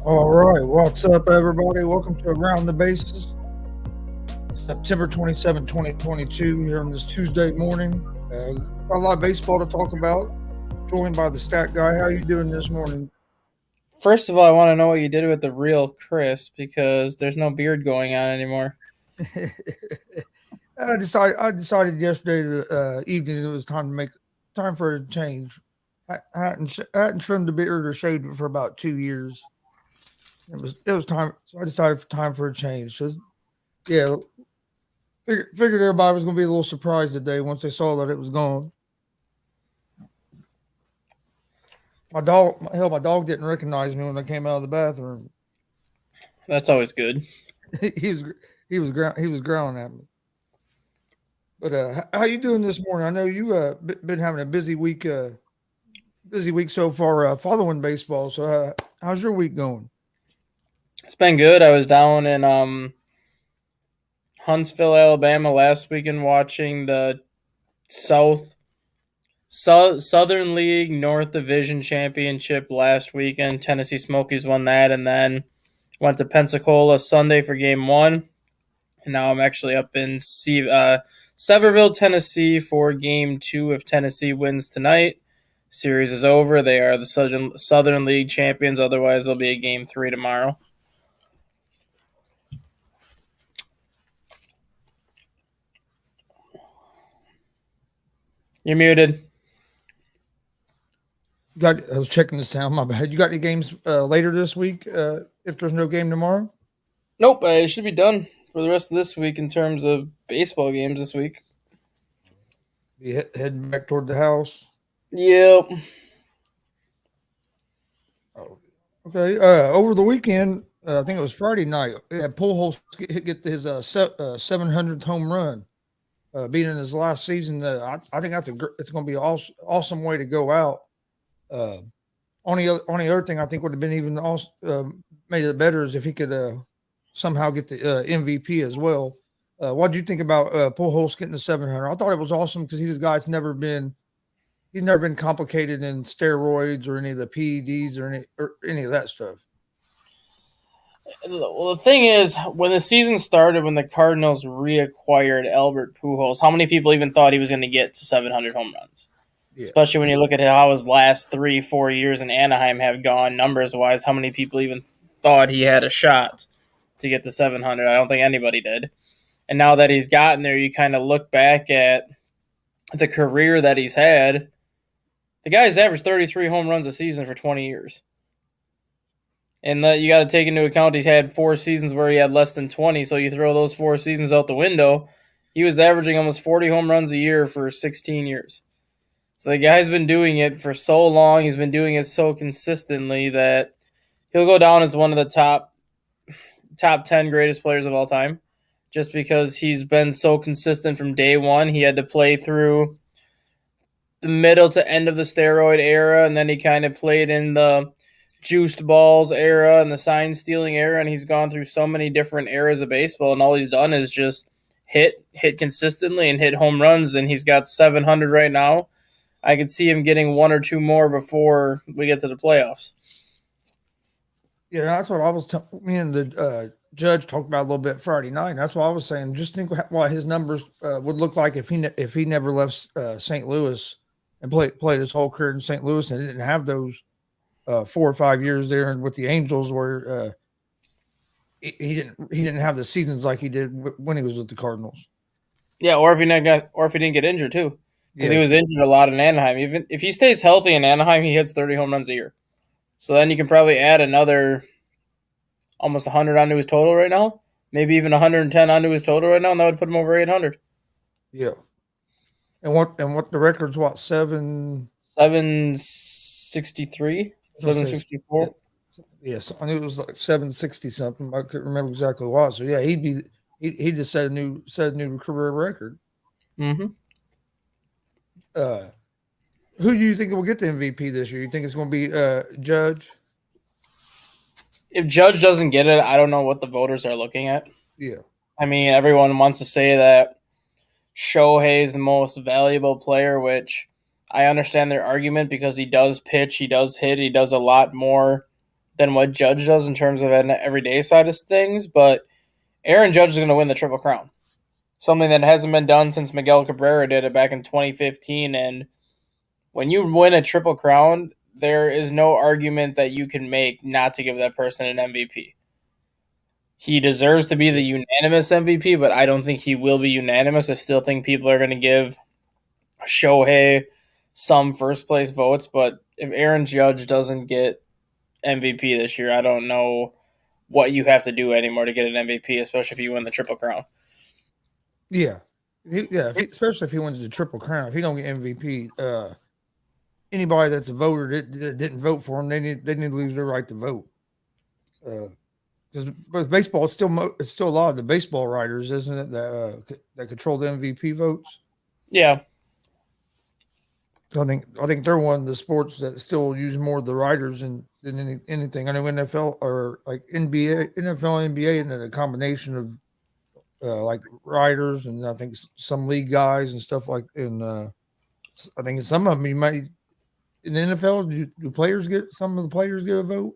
All right, what's up, everybody? Welcome to Around the Bases, September 27, 2022, here on this Tuesday morning. Got a lot of baseball to talk about. Joined by the stat guy. How you doing this morning? First of all, I want to know what you did with the real Chris because there's no beard going on anymore. I decided yesterday evening it was time for a change. I hadn't trimmed the beard or shaved it for about 2 years. It was time, so I decided for time for a change. So yeah, figured everybody was going to be a little surprised today once they saw that it was gone. My dog didn't recognize me when I came out of the bathroom. That's always good. he was he was growling at me. But how you doing this morning? I know you been having a busy week so far following baseball. So how's your week going? It's been good. I was down in Huntsville, Alabama last weekend watching the Southern League North Division Championship last weekend. Tennessee Smokies won that, and then went to Pensacola Sunday for Game 1. And now I'm actually up in Sevierville, Tennessee for Game 2 if Tennessee wins tonight. Series is over. They are the Southern League champions. Otherwise, there'll be a Game 3 tomorrow. You're muted. I was checking the sound. My bad. You got any games later this week? If there's no game tomorrow, Nope, it should be done for the rest of this week in terms of baseball games this week. be heading back toward the house. Yep. Oh, okay. Over the weekend, I think it was Friday night. Pujols get his 700th home run. Being in his last season, I think it's going to be an awesome way to go out. Uh, only other thing I think would have been even also made it better is if he could somehow get the MVP as well. What do you think about Pujols getting the 700? I thought it was awesome because he's a guy that's he's never been complicated in steroids or any of the PEDs or any of that stuff. Well, the thing is, when the season started, when the Cardinals reacquired Albert Pujols, how many people even thought he was going to get to 700 home runs? Yeah, Especially when you look at how his last 3-4 years in Anaheim have gone numbers wise. How many people even thought he had a shot to get to 700? I don't think anybody did. And now that he's gotten there, you kind of look back at the career that he's had. The guy's averaged 33 home runs a season for 20 years. And you got to take into account he's had 4 seasons where he had less than 20. So you throw those 4 seasons out the window. He was averaging almost 40 home runs a year for 16 years. So the guy's been doing it for so long. He's been doing it so consistently that he'll go down as one of the top 10 greatest players of all time. Just because he's been so consistent from day one. He had to play through the middle to end of the steroid era, and then he kind of played in the juiced balls era and the sign stealing era, and he's gone through so many different eras of baseball, and all he's done is just hit consistently and hit home runs, and he's got 700 right now. I could see him getting 1 or 2 more before we get to the playoffs. yeah, that's what I was. Me and the judge talked about a little bit Friday night. That's what I was saying. Just think what his numbers would look like if he never left St. Louis and played his whole career in St. Louis and didn't have those 4 or 5 years there and with the Angels where he didn't have the seasons like he did when he was with the Cardinals. Yeah, or if he didn't get injured too, because he Yeah, was injured a lot in Anaheim. Even if he stays healthy in Anaheim, he hits 30 home runs a year. So then you can probably add another almost 100 onto his total right now, maybe even 110 onto his total right now, and that would put him over 800. yeah. And what the record's what 763, no, say, 764. yes, I knew it was like 760 something. I couldn't remember exactly what. So yeah, he just set a new career record. Mm-hmm. Uh, who do you think will get the MVP this year? You think it's going to be Judge? If Judge doesn't get it, I don't know what the voters are looking at. Yeah, I mean, everyone wants to say that Shohei is the most valuable player, which I understand their argument because he does pitch, he does hit, he does a lot more than what Judge does in terms of an everyday side of things, but Aaron Judge is going to win the Triple Crown. Something that hasn't been done since Miguel Cabrera did it back in 2015. And when you win a Triple Crown, there is no argument that you can make not to give that person an MVP. He deserves to be the unanimous MVP, but I don't think he will be unanimous. I still think people are going to give Shohei some first place votes, but if Aaron Judge doesn't get MVP this year, I don't know what you have to do anymore to get an MVP, especially if you win the Triple Crown. Yeah, especially if he wins the Triple Crown. If he don't get MVP, anybody that's a voter that didn't vote for him, they need to lose their right to vote. Because with baseball, it's still a lot of the baseball writers, isn't it, that control the MVP votes. Yeah. So I think they're one of the sports that still use more of the writers than anything. I know NFL or like NBA, NFL, NBA, and then a combination of like writers and I think some league guys and stuff like. And I think some of them you might in the NFL. Do players get some of the players get a vote?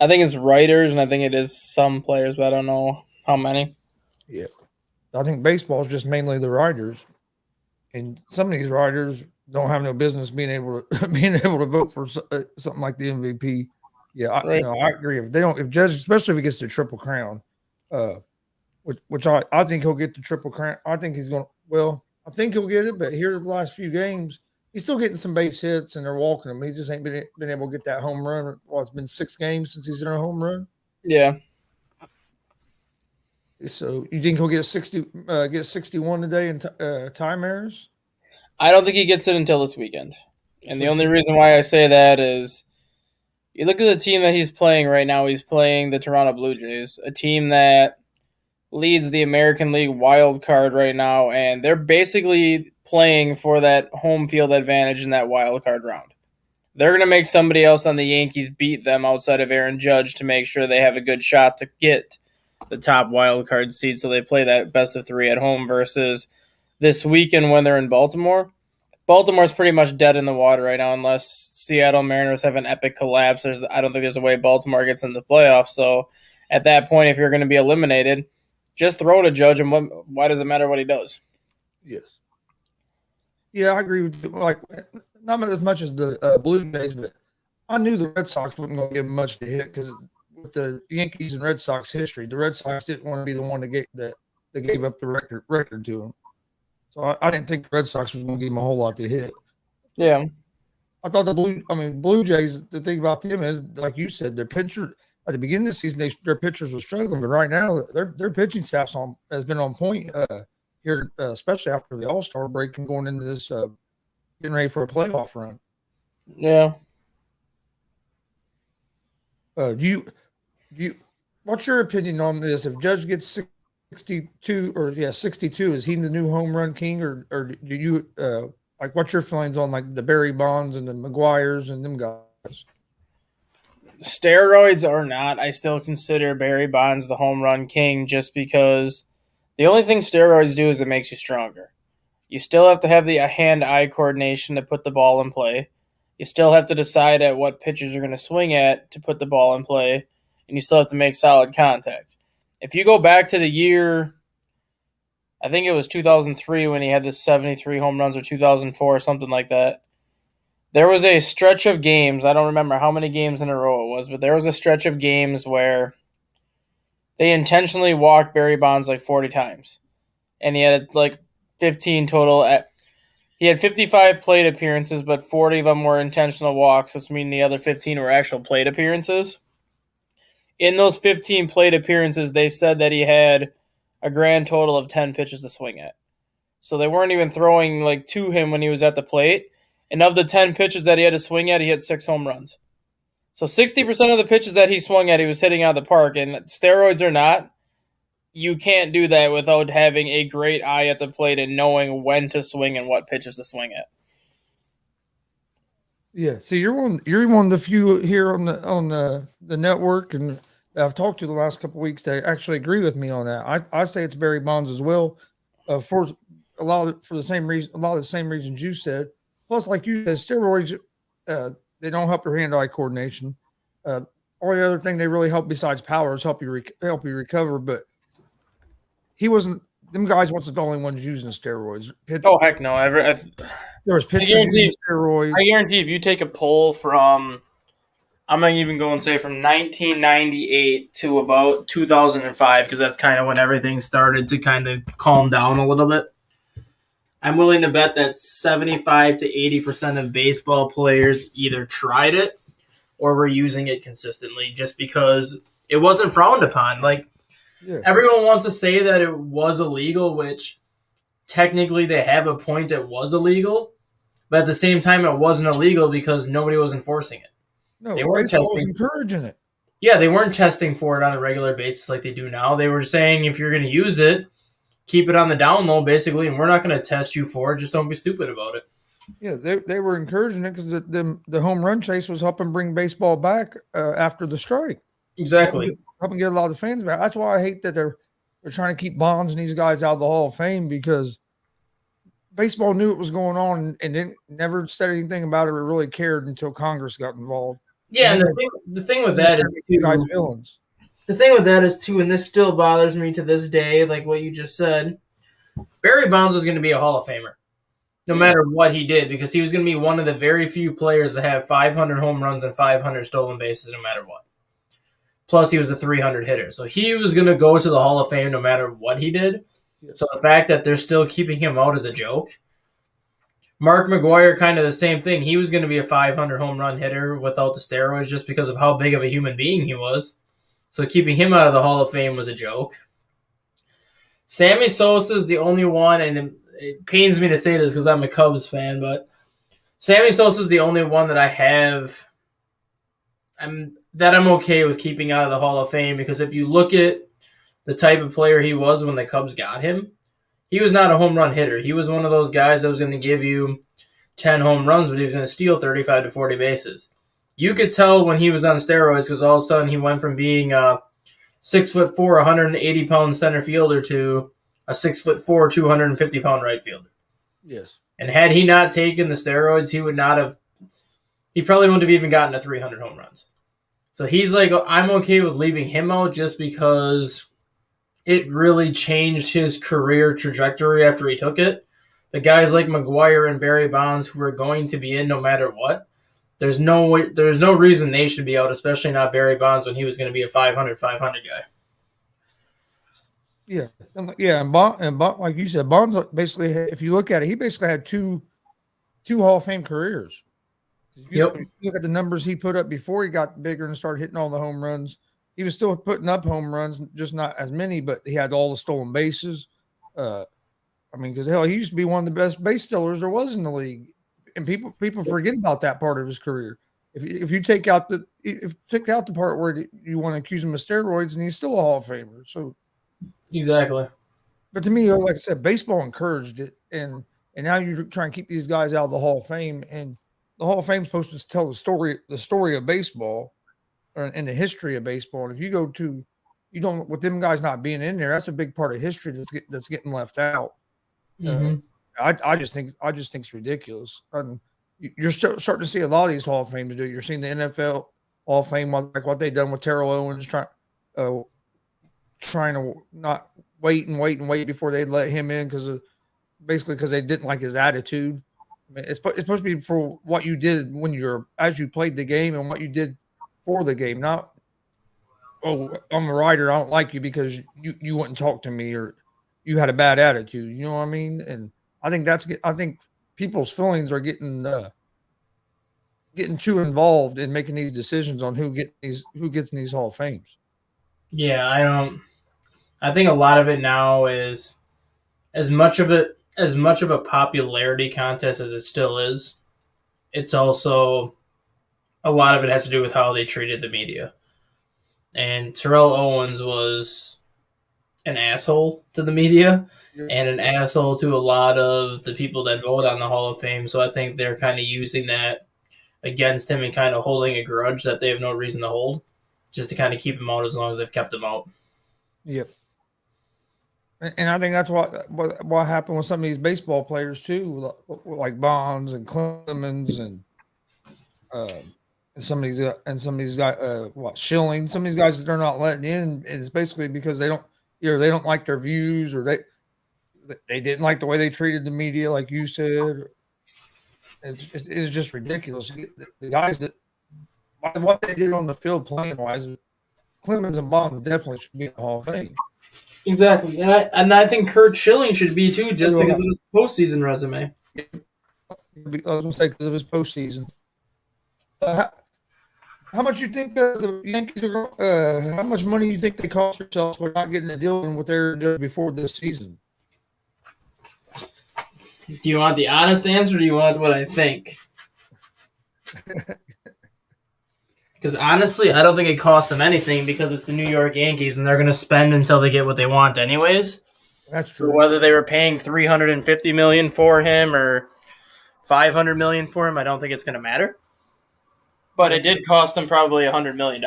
I think it's writers, and I think it is some players, but I don't know how many. Yeah, I think baseball is just mainly the writers, and some of these writers don't have no business being able to vote for something like the MVP. Yeah, Right. I agree. If they don't, if Judge, especially if he gets the Triple Crown, uh, which I think he'll get the Triple Crown. I think he's going. Well, I think he'll get it, but here the last few games, he's still getting some base hits and they're walking him. He just ain't been able to get that home run. Well, it's been 6 games since he's in a home run. Yeah. So you think he'll get 61 today in time errors? I don't think he gets it until this weekend. And the only reason why I say that is you look at the team that he's playing right now. He's playing the Toronto Blue Jays, a team that leads the American League wild card right now, and they're basically playing for that home field advantage in that wild card round. They're going to make somebody else on the Yankees beat them outside of Aaron Judge to make sure they have a good shot to get the top wild card seed, so they play that best of 3 at home versus this weekend when they're in Baltimore. Baltimore's pretty much dead in the water right now unless Seattle Mariners have an epic collapse. I don't think there's a way Baltimore gets in the playoffs. So at that point, if you're going to be eliminated, just throw to Judge, and why does it matter what he does? Yes. Yeah, I agree with you. Like, not as much as the Blue Jays, but I knew the Red Sox wasn't going to give much to hit because with the Yankees and Red Sox history, the Red Sox didn't want to be the one that gave up the record to them. So I didn't think the Red Sox was going to give them a whole lot to hit. Yeah. I thought Blue Jays, the thing about them is, like you said, their pitcher at the beginning of the season, their pitchers were struggling, but right now their pitching staff has been on point here, especially after the All-Star break and going into this getting ready for a playoff run. Yeah. Do you? What's your opinion on this? If Judge gets 62, is he the new home run king, or do you like? What's your feelings on like the Barry Bonds and the McGuires and them guys? Steroids or not, I still consider Barry Bonds the home run king just because the only thing steroids do is it makes you stronger. You still have to have the hand-eye coordination to put the ball in play. You still have to decide at what pitches you're going to swing at to put the ball in play, and you still have to make solid contact. If you go back to the year, I think it was 2003 when he had the 73 home runs, or 2004, something like that. There was a stretch of games, I don't remember how many games in a row it was, but there was a stretch of games where they intentionally walked Barry Bonds like 40 times. And he had like 15 total. He had 55 plate appearances, but 40 of them were intentional walks, which means the other 15 were actual plate appearances. In those 15 plate appearances, they said that he had a grand total of 10 pitches to swing at. So they weren't even throwing like to him when he was at the plate. And of the 10 pitches that he had to swing at, he hit 6 home runs. So 60% of the pitches that he swung at, he was hitting out of the park. And steroids or not, you can't do that without having a great eye at the plate and knowing when to swing and what pitches to swing at. Yeah, see, you're one of the few here on the network, and I've talked to the last couple of weeks that actually agree with me on that. I say it's Barry Bonds as well, for the same reason, a lot of the same reasons you said. Plus, like you said, steroids they don't help your hand-eye coordination. Only other thing they really help besides power is help you recover. But he wasn't. Them guys wasn't the only ones using steroids. Oh heck no! There was I pitchers using guarantee. steroids. I guarantee if you take a poll from, I'm not even going to say from 1998 to about 2005, because that's kind of when everything started to kind of calm down a little bit. I'm willing to bet that 75 to 80% of baseball players either tried it or were using it consistently just because it wasn't frowned upon. Like, everyone wants to say that it was illegal, which technically they have a point, it was illegal, but at the same time it wasn't illegal because nobody was enforcing it. No, They weren't baseball was testing. encouraging it. Yeah, they weren't testing for it on a regular basis like they do now. They were saying if you're going to use it, keep it on the down low, basically, and we're not going to test you for it. Just don't be stupid about it. Yeah, they were encouraging it because the home run chase was helping bring baseball back after the strike. Exactly. Helping get a lot of the fans back. That's why I hate that they're trying to keep Bonds and these guys out of the Hall of Fame, because baseball knew what was going on and didn't never said anything about it or really cared until Congress got involved. Yeah, and the thing with that is these guys villains. The thing with that is too, and this still bothers me to this day, like what you just said. Barry Bonds was going to be a Hall of Famer, no matter what he did, because he was going to be one of the very few players that have 500 home runs and 500 stolen bases, no matter what. Plus, he was a 300 hitter, so he was going to go to the Hall of Fame no matter what he did. Yes. So the fact that they're still keeping him out is a joke. Mark McGwire, kind of the same thing. He was going to be a 500 home run hitter without the steroids just because of how big of a human being he was. So keeping him out of the Hall of Fame was a joke. Sammy Sosa is the only one, and it pains me to say this because I'm a Cubs fan, but Sammy Sosa is the only one that I have I'm okay with keeping out of the Hall of Fame, because if you look at the type of player he was when the Cubs got him, he was not a home run hitter. He was one of those guys that was going to give you 10 home runs, but he was going to steal 35 to 40 bases. You could tell when he was on steroids because all of a sudden he went from being a 6'4", 180-pound center fielder to a 6'4", 250-pound right fielder. Yes. And had he not taken the steroids, he probably wouldn't have even gotten to 300 home runs. So he's like, I'm okay with leaving him out just because it really changed his career trajectory after he took it. The guys like McGwire and Barry Bonds, who are going to be in no matter what, there's no reason they should be out, especially not Barry Bonds when he was going to be a 500 guy. Yeah, and Bond, like you said, Bonds basically, if you look at it, he basically had two Hall of Fame careers. If you look at the numbers he put up before he got bigger and started hitting all the home runs, he was still putting up home runs, just not as many, but he had all the stolen bases. Because hell, he used to be one of the best base stealers there was in the league, and people forget about that part of his career. If you take out the part where you want to accuse him of steroids, and he's still a Hall of Famer. So exactly. But to me, like I said, baseball encouraged it, and now you're trying to keep these guys out of the Hall of Fame, and the Hall of Fame is supposed to tell the story of baseball, and the history of baseball. And if you go to, with them guys not being in there, that's a big part of history that's getting left out. Mm-hmm. I just think it's ridiculous. You're starting to see a lot of these Hall of Fames do. You're seeing the NFL Hall of Fame, like what they've done with Terrell Owens, trying to not wait before they let him in because they didn't like his attitude. I mean, it's supposed to be for what you did as you played the game and what you did for the game, not, oh, I'm a writer, I don't like you because you wouldn't talk to me or you had a bad attitude. You know what I mean? And I think people's feelings are getting too involved in making these decisions on who gets in these Hall of Fames. Yeah, I think a lot of it now is as much of a popularity contest as it still is. It's also a lot of it has to do with how they treated the media. And Terrell Owens was an asshole to the media and an asshole to a lot of the people that vote on the Hall of Fame. So I think they're kind of using that against him and kind of holding a grudge that they have no reason to hold, just to kind of keep him out as long as they've kept him out. Yep. And I think that's what happened with some of these baseball players too, like Bonds and Clemens and And some of these guys, Schilling, some of these guys that they're not letting in, and it's basically because they don't like their views, or they didn't like the way they treated the media, like you said. It's just ridiculous. The guys that what they did on the field playing wise, Clemens and Bonds definitely should be in the Hall of Fame. Exactly, and I think Kurt Schilling should be too, just because of his postseason resume. I was gonna say because of his postseason. How much you think the Yankees are? How much money you think they cost themselves by not getting a deal in with Aaron Judge before this season? Do you want the honest answer, or do you want what I think? Because honestly, I don't think it cost them anything because it's the New York Yankees, and they're going to spend until they get what they want, anyways. That's true. So whether they were paying $350 million for him or $500 million for him, I don't think it's going to matter. But it did cost them probably $100 million.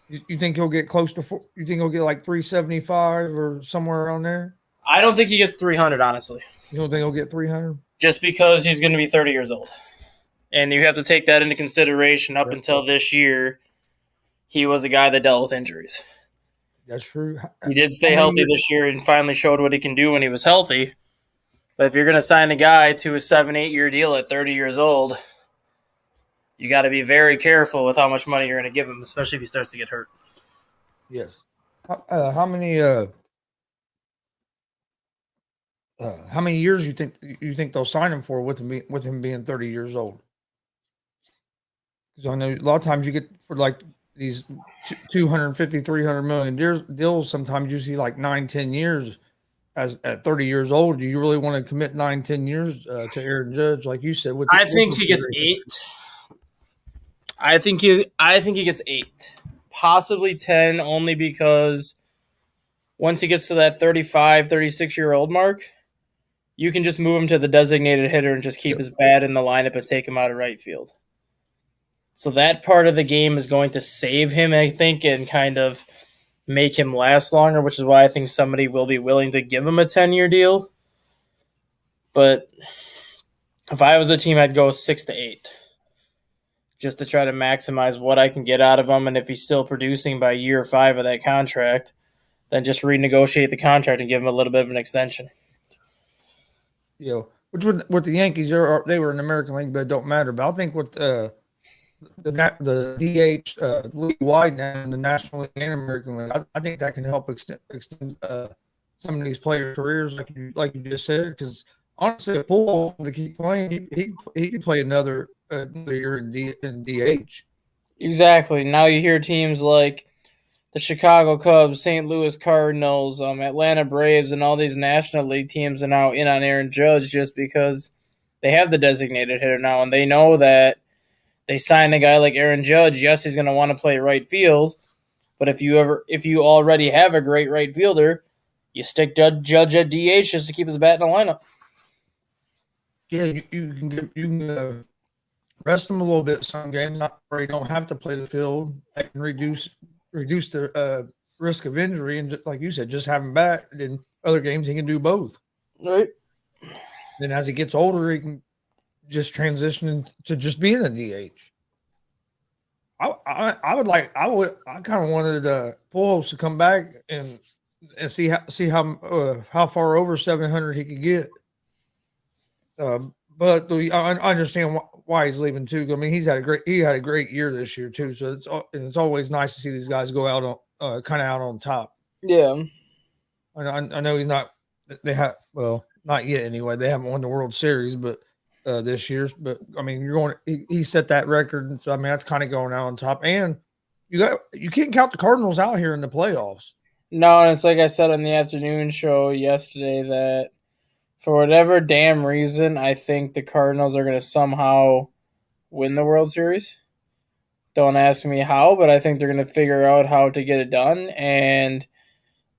You think he'll get close to you think he'll get like 375 or somewhere around there? I don't think he gets 300, honestly. You don't think he'll get 300? Just because he's going to be 30 years old. And you have to take that into consideration. Up until this year, he was a guy that dealt with injuries. That's true. He did stay healthy this year and finally showed what he can do when he was healthy. But if you're going to sign a guy to a 7-8 year deal at 30 years old, you got to be very careful with how much money you're going to give him, especially if he starts to get hurt. Yes. How many years you think they'll sign him for with him being 30 years old? Because I know a lot of times you get for like these 250, 300 million deals. Sometimes you see like 9-10 years as at 30 years old. Do you really want to commit 9-10 years to Aaron Judge, like you said? I think he gets 8. I think he gets 8, possibly 10, only because once he gets to that 35, 36-year-old mark, you can just move him to the designated hitter and just keep his bat in the lineup and take him out of right field. So that part of the game is going to save him, I think, and kind of make him last longer, which is why I think somebody will be willing to give him a 10-year deal. But if I was a team, I'd go 6 to 8. Just to try to maximize what I can get out of him, and if he's still producing by year 5 of that contract, then just renegotiate the contract and give him a little bit of an extension. Which with the Yankees, they were in the American League, but it don't matter. But I think with the DH league wide now in the National League and American League, I think that can help extend some of these players' careers, like you just said. Because honestly, if Pujols to keep playing, he could play another year in DH. Exactly. Now you hear teams like the Chicago Cubs, St. Louis Cardinals, Atlanta Braves, and all these National League teams are now in on Aaron Judge just because they have the designated hitter now, and they know that they sign a guy like Aaron Judge. Yes, he's going to want to play right field, but if you already have a great right fielder, you stick Judge at DH just to keep his bat in the lineup. Yeah, you can rest him a little bit some games, not where you don't have to play the field. That can reduce the risk of injury, and like you said, just have him back. Then other games he can do both. Right. Then as he gets older, he can just transition to just being a DH. I kind of wanted Pujols to come back and see how far over 700 he could get. But I understand why he's leaving too. I mean, he had a great year this year too. So it's always nice to see these guys go out on kind of out on top. Yeah, I know he's not. They have not yet anyway. They haven't won the World Series, but this year. But I mean, he set that record. So I mean, that's kind of going out on top. And you can't count the Cardinals out here in the playoffs. No, and it's like I said on the afternoon show yesterday that for whatever damn reason, I think the Cardinals are going to somehow win the World Series. Don't ask me how, but I think they're going to figure out how to get it done. And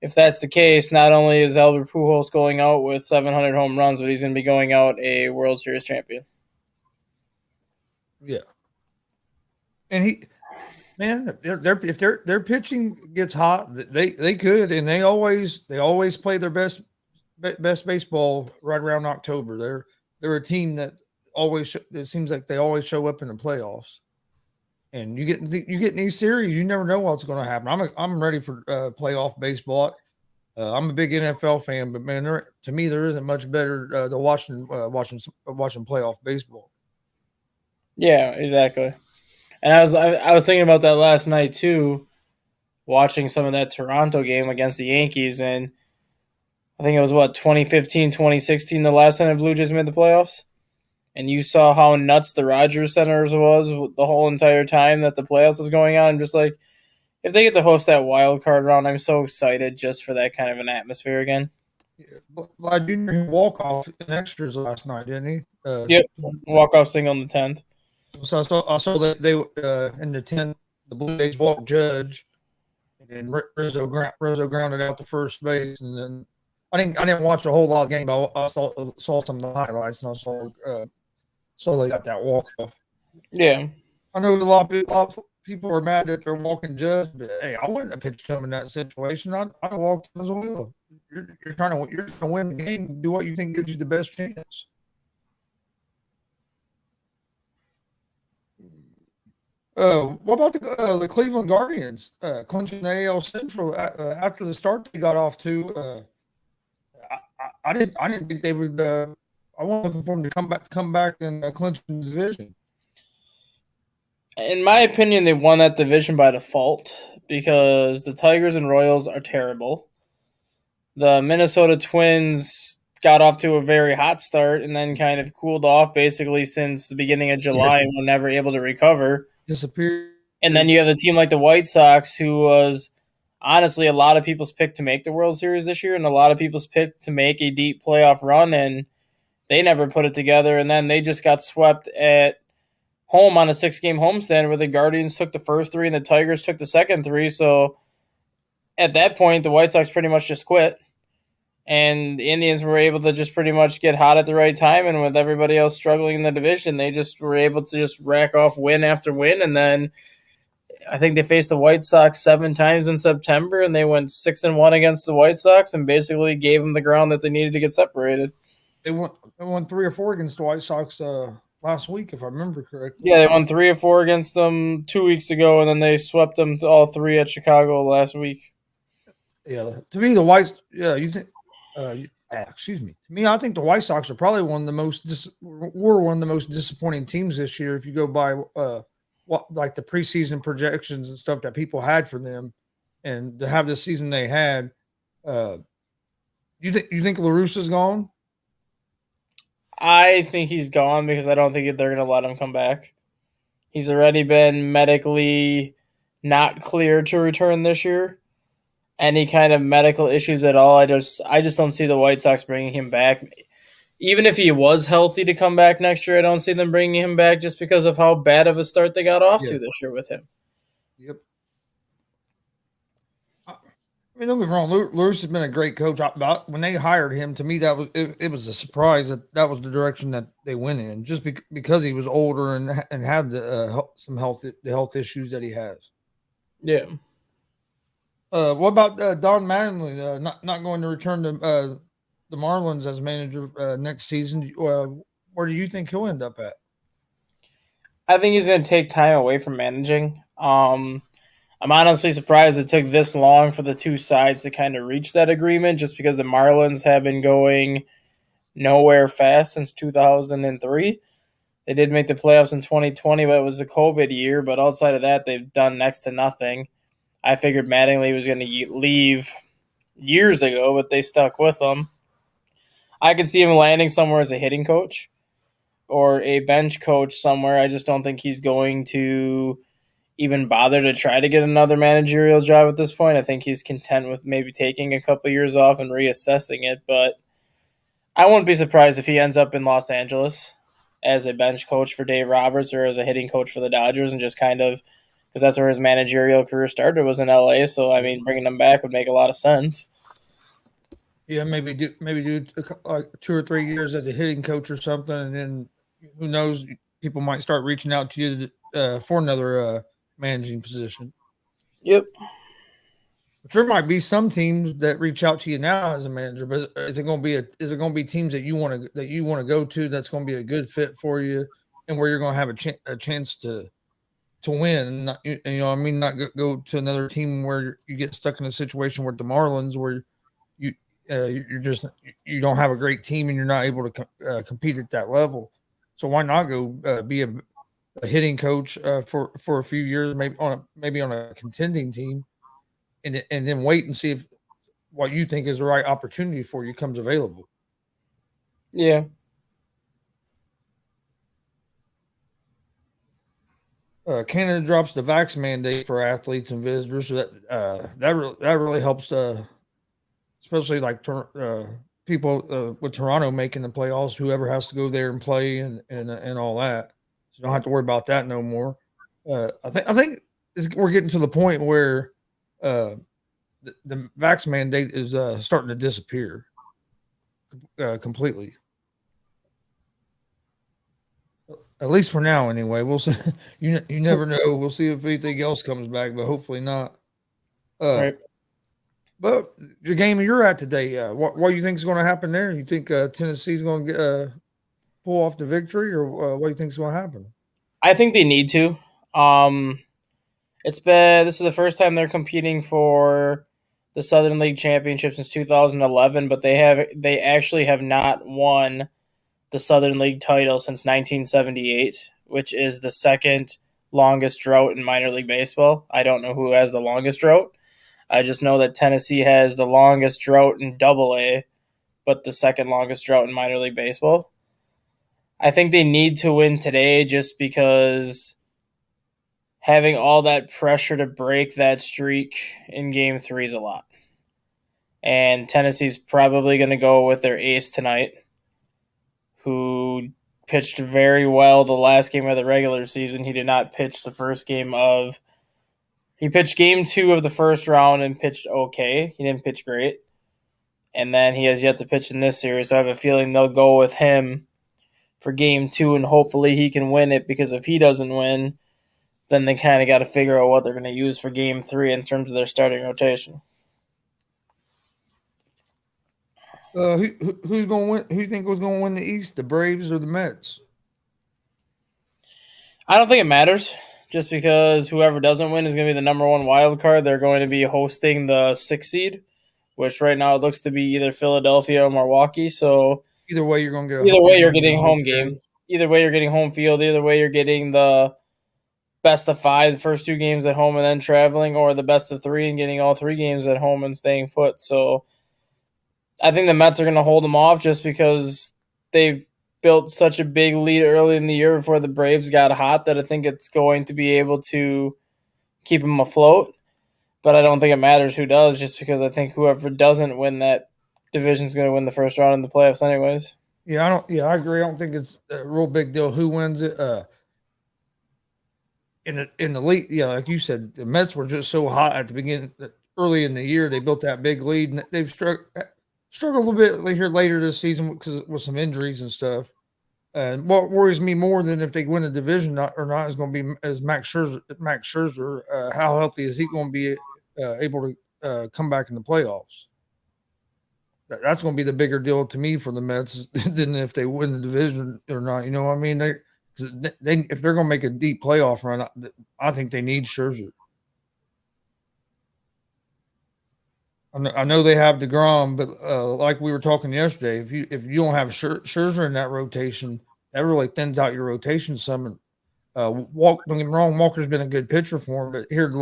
if that's the case, not only is Albert Pujols going out with 700 home runs, but he's going to be going out a World Series champion. Yeah. And if their pitching gets hot, they could, and they always play their best baseball right around October. They're a team that it seems like they always show up in the playoffs. And you get in these series, you never know what's going to happen. I'm ready for playoff baseball. I'm a big NFL fan, but man, to me there isn't much better than watching playoff baseball. Yeah, exactly. And I was thinking about that last night too, watching some of that Toronto game against the Yankees, and I think it was 2015, 2016, the last time the Blue Jays made the playoffs. And you saw how nuts the Rogers Centers was the whole entire time that the playoffs was going on. I'm just like, if they get to host that wild card round, I'm so excited just for that kind of an atmosphere again. Yeah, Vlad Jr. walk off in extras last night, didn't he? Yep, walk off single in the 10th. So I saw that they in the 10th, the Blue Jays walked Judge, and Rizzo grounded out to first base, and then I didn't watch a whole lot of game, but I saw some of the highlights, and I saw they got that walk off. Yeah, I know a lot of people are mad that they're walking Judge, but hey, I wouldn't have pitched him in that situation. I'd walk him as well. You're trying to win the game. Do what you think gives you the best chance. What about the Cleveland Guardians clinching the AL Central after the start they got off to? I didn't think they would. I wasn't looking for them to come back and clinch the division. in my opinion, they won that division by default because the Tigers and Royals are terrible. The Minnesota Twins got off to a very hot start and then kind of cooled off basically since the beginning of July and were never able to recover. Disappeared. And then you have a team like the White Sox, who was honestly a lot of people's pick to make the World Series this year and a lot of people's pick to make a deep playoff run, and they never put it together. And then they just got swept at home on a 6-game homestand where the Guardians took the first 3 and the Tigers took the second 3. So at that point, the White Sox pretty much just quit. And the Indians were able to just pretty much get hot at the right time. And with everybody else struggling in the division, they just were able to just rack off win after win. And then I think they faced the White Sox 7 times in September, and they went 6-1 against the White Sox and basically gave them the ground that they needed to get separated. They won 3 or 4 against the White Sox last week, if I remember correctly. Yeah, they won 3 or 4 against them 2 weeks ago, and then they swept them all 3 at Chicago last week. Yeah, to me, the White. Yeah, you think. Excuse me. To me, I think the White Sox are probably one of the most disappointing teams this year. If you go by like the preseason projections and stuff that people had for them, and to have the season they had, you think La Russa's gone? I think he's gone because I don't think they're going to let him come back. He's already been medically not cleared to return this year. Any kind of medical issues at all, I just don't see the White Sox bringing him back. Even if he was healthy to come back next year, I don't see them bringing him back just because of how bad of a start they got off to this year with him. Yep. I mean, don't get me wrong. Lewis has been a great coach. When they hired him, to me, it was a surprise that was the direction that they went in, just because he was older and had some health issues that he has. Yeah. What about Don Mattingly not going to return to the Marlins as manager next season? Where do you think he'll end up at? I think he's going to take time away from managing. I'm honestly surprised it took this long for the two sides to kind of reach that agreement, just because the Marlins have been going nowhere fast since 2003. They did make the playoffs in 2020, but it was the COVID year. But outside of that, they've done next to nothing. I figured Mattingly was going to leave years ago, but they stuck with him. I could see him landing somewhere as a hitting coach or a bench coach somewhere. I just don't think he's going to even bother to try to get another managerial job at this point. I think he's content with maybe taking a couple years off and reassessing it, but I wouldn't be surprised if he ends up in Los Angeles as a bench coach for Dave Roberts or as a hitting coach for the Dodgers, and just kind of, because that's where his managerial career started, was in LA. So, I mean, bringing him back would make a lot of sense. Yeah, maybe do 2 or 3 years as a hitting coach or something, and then who knows, people might start reaching out to you for another managing position. Yep. But there might be some teams that reach out to you now as a manager, but is it going to be teams that you want to go to that's going to be a good fit for you, and where you're going to have a chance to to win, and not, you know, what I mean, not go to another team where you get stuck in a situation with the Marlins where you you're just you don't have a great team and you're not able to compete at that level. So why not go be a hitting coach for a few years, maybe on a contending team, and then wait and see if what you think is the right opportunity for you comes available. Yeah. Canada drops the vax mandate for athletes and visitors. So that really helps, especially like people with Toronto making the playoffs. Whoever has to go there and play and all that, so you don't have to worry about that no more. I think we're getting to the point where the vax mandate is starting to disappear completely. At least for now, anyway. We'll see. You never know. We'll see if anything else comes back, but hopefully not. Right. But the game you're at today, what do you think is going to happen there? You think Tennessee's going to pull off the victory, or what do you think is going to happen? I think they need to. This is the first time they're competing for the Southern League Championship since 2011, but they actually have not won the Southern League title since 1978, which is the second longest drought in minor league baseball. I don't know who has the longest drought. I just know that Tennessee has the longest drought in Double-A, but the second longest drought in minor league baseball. I think they need to win today just because having all that pressure to break that streak in Game 3 is a lot. And Tennessee's probably going to go with their ace tonight, who pitched very well the last game of the regular season. He did not pitch the first game of... He pitched Game 2 of the first round and pitched okay. He didn't pitch great. And then he has yet to pitch in this series, so I have a feeling they'll go with him for Game 2, and hopefully he can win it, because if he doesn't win, then they kind of got to figure out what they're going to use for Game 3 in terms of their starting rotation. Who's going to win? Who do you think was going to win the East, the Braves or the Mets? I don't think it matters, just because whoever doesn't win is going to be the number one wild card. They're going to be hosting the 6th seed, which right now it looks to be either Philadelphia or Milwaukee. So either way, you're going to get. Either way, you're getting home game. Either way, you're getting home field. Either way, you're getting the best of 5, the first 2 games at home and then traveling, or the best of 3 and getting all 3 games at home and staying put. So I think the Mets are going to hold them off just because they've built such a big lead early in the year before the Braves got hot that I think it's going to be able to keep them afloat. But I don't think it matters who does, just because I think whoever doesn't win that division is going to win the first round in the playoffs anyways. Yeah, I agree. I don't think it's a real big deal who wins it. In the league, yeah, like you said, the Mets were just so hot at the beginning, early in the year. They built that big lead, and they've struggled a little bit later this season because with some injuries and stuff. And what worries me more than if they win the division or not is going to be is Max Scherzer. How healthy is he going to be able to come back in the playoffs? That's going to be the bigger deal to me for the Mets than if they win the division or not. You know what I mean? They if they're going to make a deep playoff run, I think they need Scherzer. I know they have DeGrom, but like we were talking yesterday, if you don't have Scherzer in that rotation, that really thins out your rotation some. Don't get me wrong, Walker's been a good pitcher for him, but here the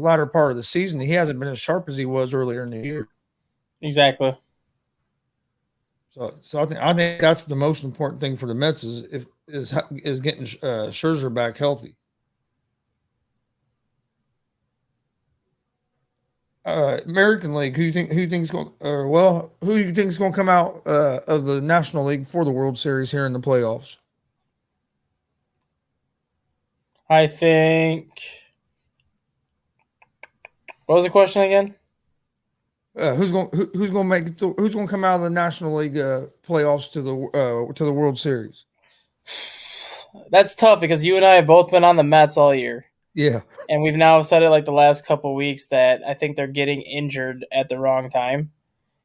latter part of the season, he hasn't been as sharp as he was earlier in the year. Exactly. So I think that's the most important thing for the Mets is getting Scherzer back healthy. American League, who you think is going to come out of the National League for the World Series here in the playoffs? I think. What was the question again? Who's going to come out of the National League playoffs to the World Series? That's tough because you and I have both been on the Mets all year. Yeah. And we've now said it like the last couple of weeks that I think they're getting injured at the wrong time.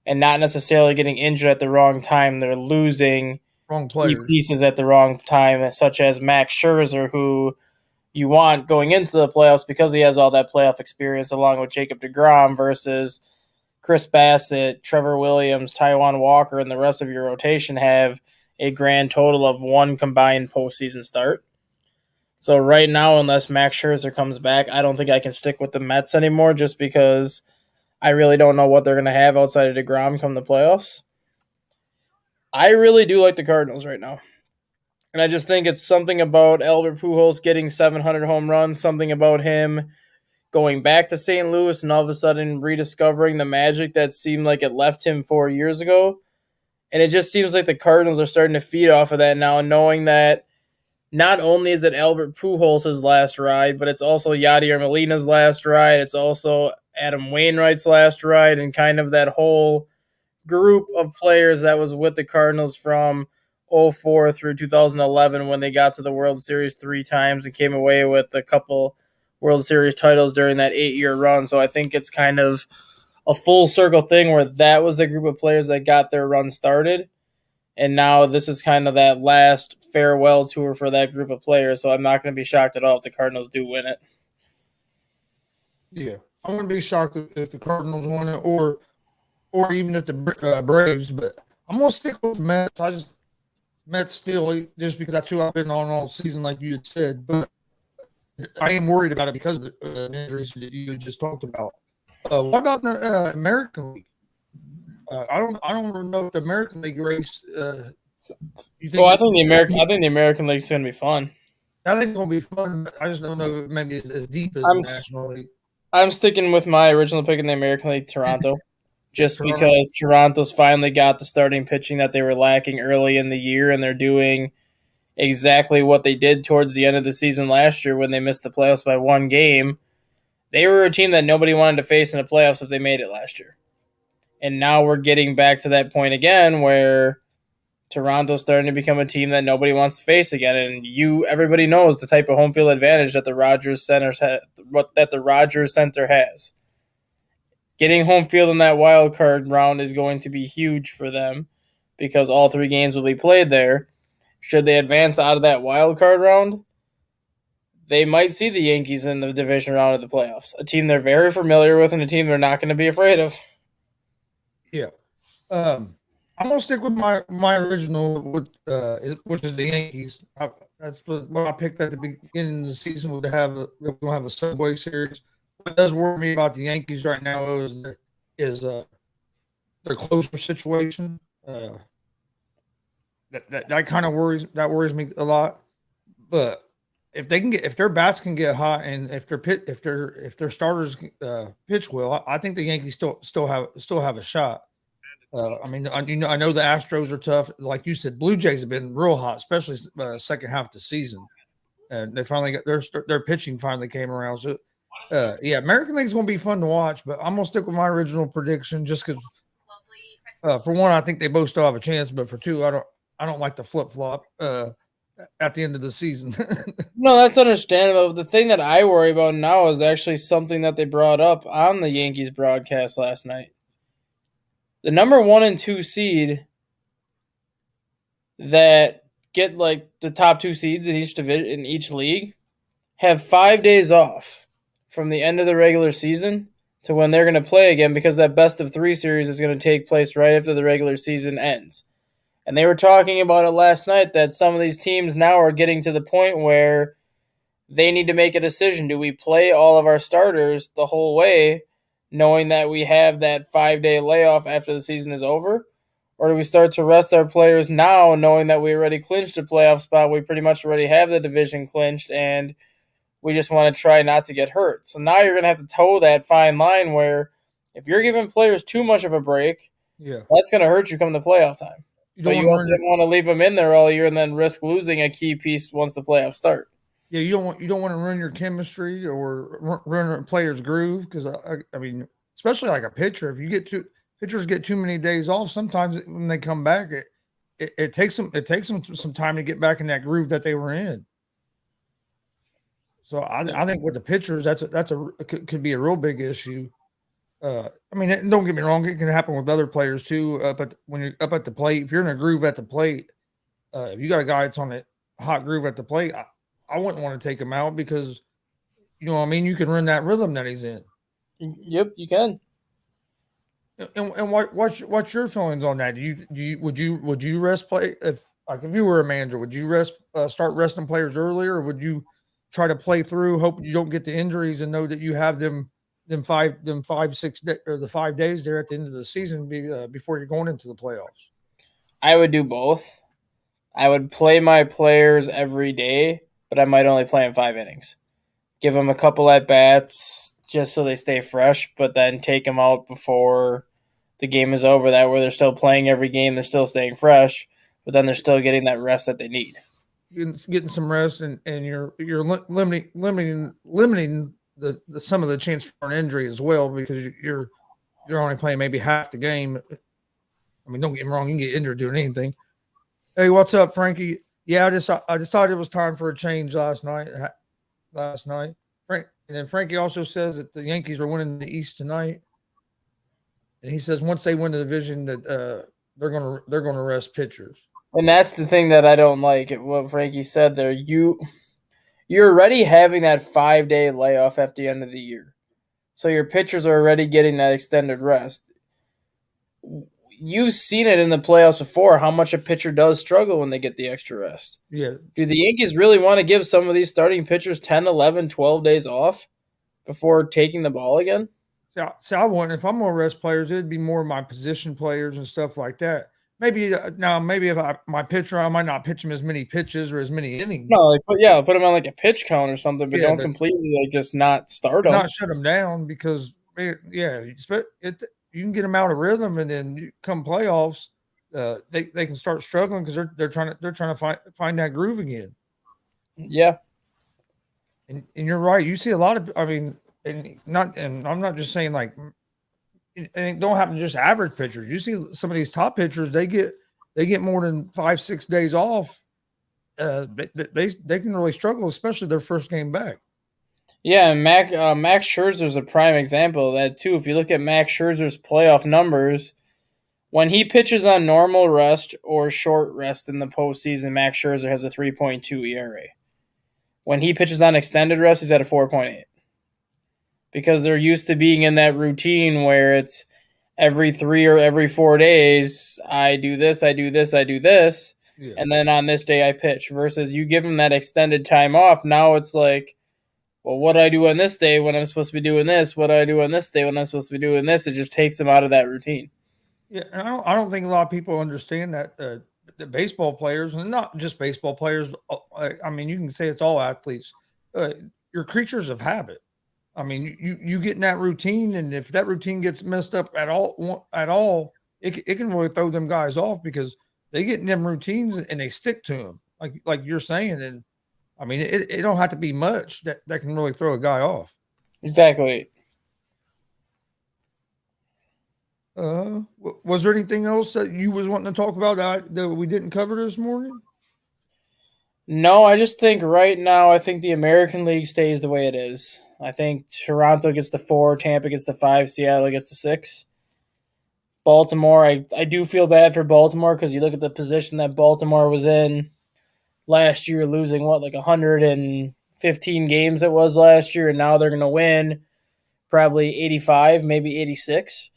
And not necessarily getting injured at the wrong time. They're losing wrong key players. pieces at the wrong time, such as Max Scherzer, who you want going into the playoffs because he has all that playoff experience, along with Jacob deGrom, versus Chris Bassett, Trevor Williams, Taijuan Walker, and the rest of your rotation have a grand total of 1 combined postseason start. So right now, unless Max Scherzer comes back, I don't think I can stick with the Mets anymore, just because I really don't know what they're going to have outside of deGrom come the playoffs. I really do like the Cardinals right now. And I just think it's something about Albert Pujols getting 700 home runs, something about him going back to St. Louis and all of a sudden rediscovering the magic that seemed like it left him 4 years ago. And it just seems like the Cardinals are starting to feed off of that now, knowing that not only is it Albert Pujols' last ride, but it's also Yadier Molina's last ride. It's also Adam Wainwright's last ride, and kind of that whole group of players that was with the Cardinals from 04 through 2011 when they got to the World Series 3 times and came away with a couple World Series titles during that 8-year run. So I think it's kind of a full circle thing where that was the group of players that got their run started. And now this is kind of that last farewell tour for that group of players. So I'm not going to be shocked at all if the Cardinals do win it. Yeah, I wouldn't be shocked if the Cardinals won it, or even if the Braves. But I'm gonna stick with the Mets. Mets still, just because that's who I've been on all season, like you had said. But I am worried about it because of the injuries that you just talked about. What about the American League? I don't know if the American League race. You think? Well, I think the American League's going to be fun. I think it's gonna be fun. But I just don't know if maybe it's as deep as I'm the National League. I'm sticking with my original pick in the American League, Toronto, just Toronto. because Toronto's finally got the starting pitching that they were lacking early in the year, and they're doing exactly what they did towards the end of the season last year when they missed the playoffs by 1 game. They were a team that nobody wanted to face in the playoffs if they made it last year. And now we're getting back to that point again where Toronto's starting to become a team that nobody wants to face again. And everybody knows the type of home field advantage that the Rogers Center has. Getting home field in that wild card round is going to be huge for them because all 3 games will be played there. Should they advance out of that wild card round, they might see the Yankees in the division round of the playoffs, a team they're very familiar with and a team they're not going to be afraid of. Yeah. I'm gonna stick with my original, which is the Yankees. That's what I picked at the beginning of the season, was to have a Subway Series. What does worry me about the Yankees right now is their closer situation. That kind of worries me a lot. But if their bats can get hot, and if their starters pitch well, I think the Yankees still have a shot. I mean, I know the Astros are tough. Like you said, Blue Jays have been real hot, especially second half of the season, and they finally got their pitching finally came around. So, yeah, American League's going to be fun to watch, but I'm going to stick with my original prediction just because. For one, I think they both still have a chance, but for two, I don't like the flip flop at the end of the season. No, that's understandable. The thing that I worry about now is actually something that they brought up on the Yankees broadcast last night. The number 1 and 2 seed that get like the top 2 seeds in each division in each league have 5 days off from the end of the regular season to when they're going to play again, because that best of 3 series is going to take place right after the regular season ends. And they were talking about it last night that some of these teams now are getting to the point where they need to make a decision. Do we play all of our starters the whole way, knowing that we have that 5-day layoff after the season is over? Or do we start to rest our players now, knowing that we already clinched a playoff spot, we pretty much already have the division clinched, and we just want to try not to get hurt? So now you're going to have to toe that fine line where if you're giving players too much of a break, that's going to hurt you come the playoff time. But you also don't want to leave them in there all year and then risk losing a key piece once the playoffs start. Yeah, you don't want to ruin your chemistry or ruin a player's groove, because I mean, especially like a pitcher, if you pitchers get too many days off, sometimes when they come back, it takes them some time to get back in that groove that they were in. So I think with the pitchers, could be a real big issue. I mean, don't get me wrong, it can happen with other players too. But when you're up at the plate, if you're in a groove at the plate, If you got a guy that's on a hot groove at the plate, I wouldn't want to take him out because you know what I mean. You can ruin that rhythm that he's in. Yep, you can. And what's your feelings on that? Would you rest play if you were a manager? Would you start resting players earlier, or would you try to play through, hope you don't get the injuries, and know that you have them 5 6 or the 5 days there at the end of the season before you're going into the playoffs? I would do both. I would play my players every day, but I might only play in 5 innings. Give them a couple at bats just so they stay fresh, but then take them out before the game is over. That way they're still playing every game, they're still staying fresh, but then they're still getting that rest that they need. Getting some rest, and you're limiting the some of the chance for an injury as well because you're only playing maybe half the game. I mean, don't get me wrong, you can get injured doing anything. Hey, what's up, Frankie? Yeah, I decided it was time for a change last night. And then Frankie also says that the Yankees are winning the East tonight, and he says once they win the division that they're gonna rest pitchers. And that's the thing that I don't like. What Frankie said there, you're already having that 5-day layoff at the end of the year, so your pitchers are already getting that extended rest. You've seen it in the playoffs before, how much a pitcher does struggle when they get the extra rest. Yeah. Do the Yankees really want to give some of these starting pitchers 10, 11, 12 days off before taking the ball again? So I want, if I'm going to rest players, it'd be more my position players and stuff like that. Maybe if my pitcher, I might not pitch him as many pitches or as many innings. No, put him on like a pitch count or something, but don't completely just not start him. Not shut him down because, you can get them out of rhythm, and then come playoffs, they can start struggling because they're trying to find that groove again. Yeah, and you're right. You see a lot of, and I'm not just saying like, and it don't happen to just average pitchers. You see some of these top pitchers, they get more than 5-6 days off. They can really struggle, especially their first game back. Yeah, and Max Scherzer's a prime example of that too. If you look at Max Scherzer's playoff numbers, when he pitches on normal rest or short rest in the postseason, Max Scherzer has a 3.2 ERA. When he pitches on extended rest, he's at a 4.8. Because they're used to being in that routine where it's every 3 or every 4 days, I do this, I do this, I do this, and then on this day I pitch. Versus you give them that extended time off, now it's like, well, what do I do on this day when I'm supposed to be doing this? What do I do on this day when I'm supposed to be doing this? It just takes them out of that routine. Yeah, and I don't think a lot of people understand that the baseball players, and not just baseball players. I mean, you can say it's all athletes. You're creatures of habit. I mean, you get in that routine, and if that routine gets messed up at all, it can really throw them guys off because they get in them routines and they stick to them, like you're saying. And I mean, it don't have to be much that can really throw a guy off. Exactly. Was there anything else that you was wanting to talk about that we didn't cover this morning? No, I just think right now, I think the American League stays the way it is. I think Toronto gets the 4, Tampa gets the 5, Seattle gets the 6. Baltimore, I do feel bad for Baltimore because you look at the position that Baltimore was in last year, losing like 115 games it was last year, and now they're going to win probably 85, maybe 86,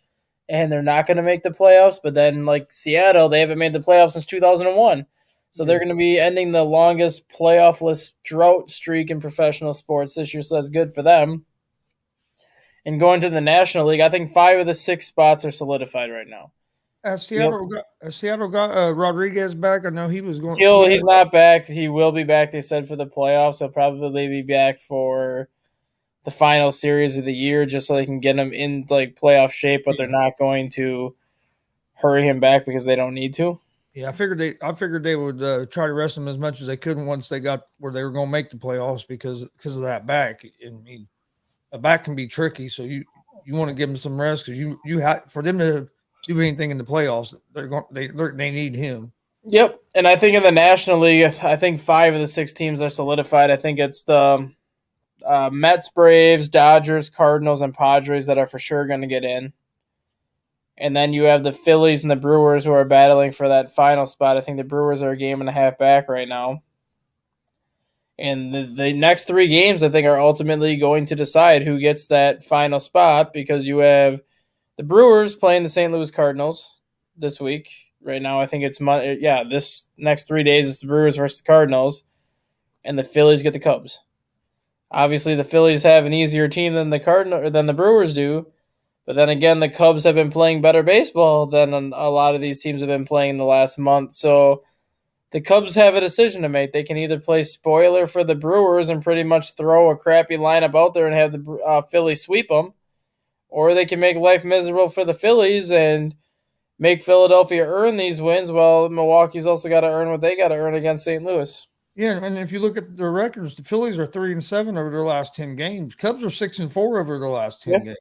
and they're not going to make the playoffs. But then, like Seattle, they haven't made the playoffs since 2001, so they're going to be ending the longest playoff-less drought streak in professional sports this year, so that's good for them. And going to the National League, I think 5 of the 6 spots are solidified right now. Seattle got Rodriguez back. I know he was going. He's not back. He will be back, they said, for the playoffs. He'll probably be back for the final series of the year just so they can get him in like playoff shape, but they're not going to hurry him back because they don't need to. Yeah, I figured they would try to rest him as much as they could once they got where they were going to make the playoffs because of that back. I mean, a back can be tricky, so you want to give them some rest because you have for them to do anything in the playoffs, they need him. Yep, and I think in the National League, I think 5 of the 6 teams are solidified. I think it's the Mets, Braves, Dodgers, Cardinals, and Padres that are for sure going to get in. And then you have the Phillies and the Brewers who are battling for that final spot. I think the Brewers are a game and a half back right now. And the next 3 games, I think, are ultimately going to decide who gets that final spot because you have the Brewers playing the St. Louis Cardinals this week. Right now, I think it's Monday. Yeah, this next 3 days is the Brewers versus the Cardinals, and the Phillies get the Cubs. Obviously, the Phillies have an easier team than the Brewers do, but then again, the Cubs have been playing better baseball than a lot of these teams have been playing in the last month. So the Cubs have a decision to make. They can either play spoiler for the Brewers and pretty much throw a crappy lineup out there and have the Phillies sweep them, or they can make life miserable for the Phillies and make Philadelphia earn these wins while Milwaukee's also got to earn what they got to earn against St. Louis. Yeah, and if you look at their records, the Phillies are 3-7 over their last 10 games. Cubs are 6-4 over their last 10 games.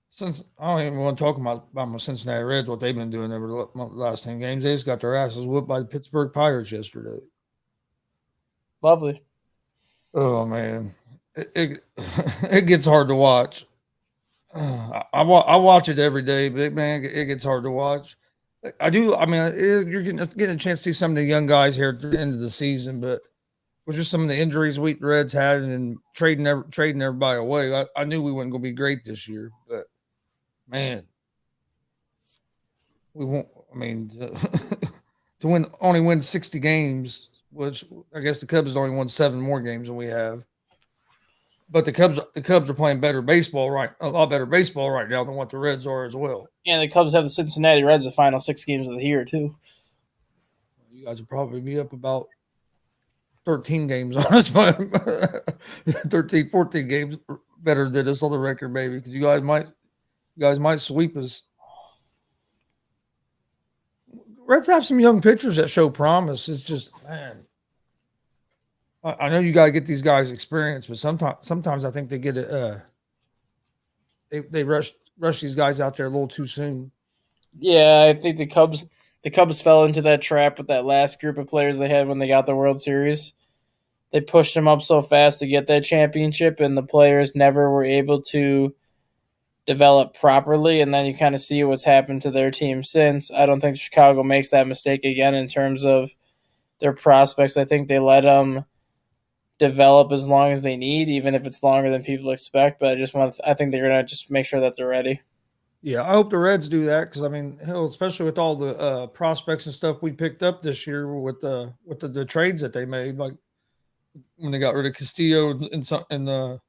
Since I don't even want to talk about my Cincinnati Reds, what they've been doing over the last 10 games. They just got their asses whooped by the Pittsburgh Pirates yesterday. Lovely. Oh man, it gets hard to watch. I watch it every day, but man, it gets hard to watch. I do. I mean, you're getting a chance to see some of the young guys here at the end of the season, but with just some of the injuries the Reds had and trading everybody away, I knew we weren't going to be great this year. But man, we won't. I mean, to only win 60 games, which I guess the Cubs only won 7 more games than we have. But the Cubs are playing a lot better baseball right now than what the Reds are as well. And the Cubs have the Cincinnati Reds the final 6 games of the year too. You guys will probably be up about 13 games on us, 13, 14 games better than us on the record, maybe, because you guys might sweep us. Reds have some young pitchers that show promise. It's just, man, I know you got to get these guys experience, but sometimes I think they get it. They rush these guys out there a little too soon. Yeah, I think the Cubs fell into that trap with that last group of players they had when they got the World Series. They pushed them up so fast to get that championship, and the players never were able to develop properly. And then you kind of see what's happened to their team since. I don't think Chicago makes that mistake again in terms of their prospects. I think they let them develop as long as they need, even if it's longer than people expect. But I think they're gonna just make sure that they're ready. Yeah, I hope the Reds do that because I mean, hell, especially with all the prospects and stuff we picked up this year with the trades that they made, like when they got rid of Castillo and the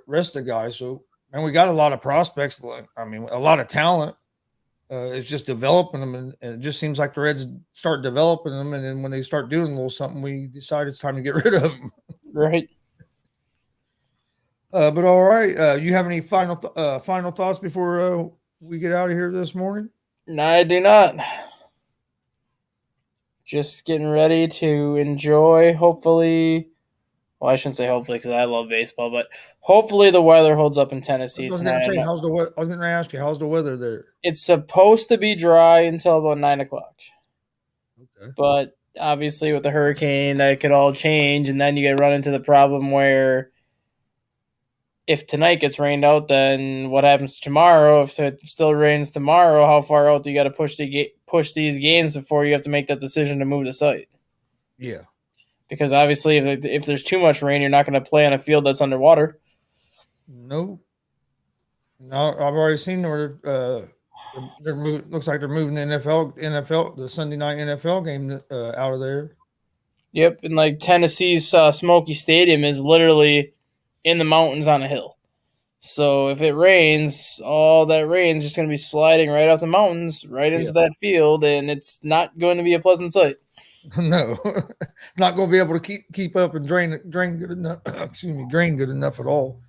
rest of the guys. So, and we got a lot of prospects. I mean, a lot of talent. It's just developing them, and it just seems like the Reds start developing them, and then when they start doing a little something, we decide it's time to get rid of them. Right. But all right, you have any final thoughts before we get out of here this morning? No, I do not. Just getting ready to enjoy, hopefully. Well, I shouldn't say hopefully because I love baseball, but hopefully the weather holds up in Tennessee tonight. I was going to ask you, how's the weather there? It's supposed to be dry until about 9 o'clock. Okay. But obviously with the hurricane, that could all change, and then you get run into the problem where if tonight gets rained out, then what happens tomorrow? If it still rains tomorrow, how far out do you got to push these games before you have to make that decision to move the site? Yeah. Because obviously, if there's too much rain, you're not going to play on a field that's underwater. No. No, I've already seen where looks like they're moving the NFL, the Sunday night NFL game out of there. Yep, and like Tennessee's Smoky Stadium is literally in the mountains on a hill. So if it rains, all that rain's just going to be sliding right off the mountains, right into that field, and it's not going to be a pleasant sight. No, not going to be able to keep up and drain good enough. Drain good enough at all.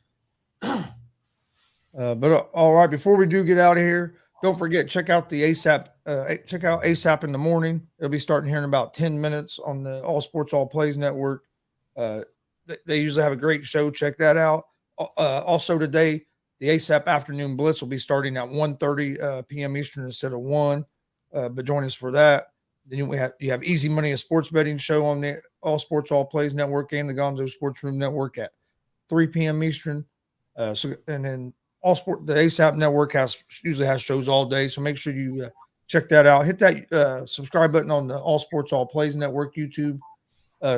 But all right, before we do get out of here, don't forget check out the ASAP. Check out ASAP in the morning. It'll be starting here in about 10 minutes on the All Sports All Plays network. They usually have a great show. Check that out. Also today, the ASAP Afternoon Blitz will be starting at 1:30 p.m. Eastern instead of 1. But join us for that. Then you have Easy Money, a sports betting show on the All Sports All Plays network and the GONZO Sports Room network at 3 p.m. Eastern. And then All Sport, the ASAP Network usually has shows all day, so make sure you check that out. Hit that subscribe button on the All Sports All Plays Network YouTube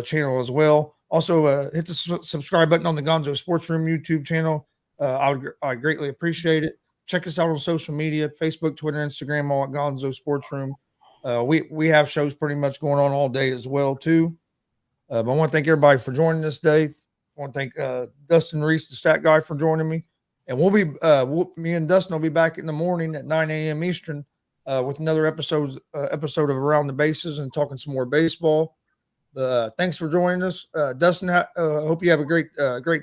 channel as well. Also, hit the subscribe button on the Gonzo Sports Room YouTube channel. I greatly appreciate it. Check us out on social media: Facebook, Twitter, Instagram, all at Gonzo Sports Room. We have shows pretty much going on all day as well too. But I want to thank everybody for joining us today. I want to thank Dustin Reese, the stat guy, for joining me. And me and Dustin will be back in the morning at 9 a.m. Eastern with another episode of Around the Bases and talking some more baseball. Thanks for joining us, Dustin. Hope you have a great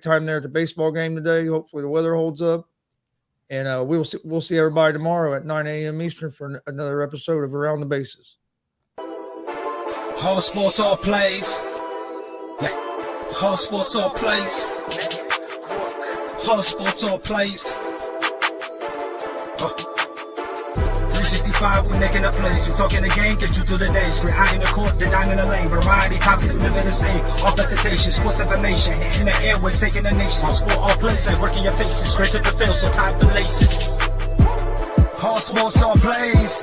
time there at the baseball game today. Hopefully the weather holds up, and we'll see everybody tomorrow at 9 a.m. Eastern for another episode of Around the Bases. All sports, all plays. Yeah. All sports, all plays. All sports, all plays. 365, we making up plays. We talking the game, get you through the days. We're high in the court, the dime in the lane. Variety, topics, never the same. All presentation, sports information. In the airways, taking the nation. All sport, all plays, they work in your faces. Grace at the field, so tie the laces. All sports, all plays.